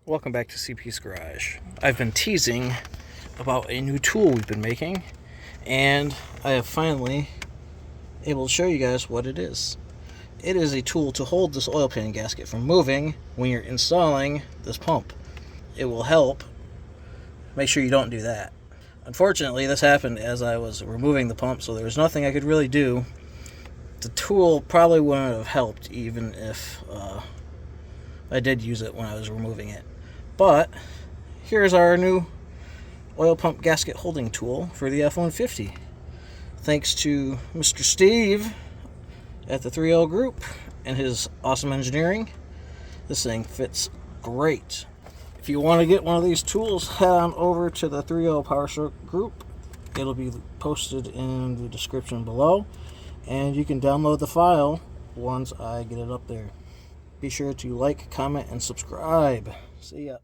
Welcome back to CP's Garage. I've been teasing about a new tool we've been making, and I have finally able to show you guys what it is. It is a tool to hold this oil pan gasket from moving when you're installing this pump. It will help make sure you don't do that. Unfortunately, this happened as I was removing the pump, so there was nothing I could really do. The tool probably wouldn't have helped even if I did use it when I was removing it. But here's our new oil pump gasket holding tool for the F-150. Thanks to Mr. Steve at the 3L Group and his awesome engineering, this thing fits great. If you want to get one of these tools, head on over to the 3L Power Stroke Group. It'll be posted in the description below, and you can download the file once I get it up there. Be sure to like, comment, and subscribe. See ya.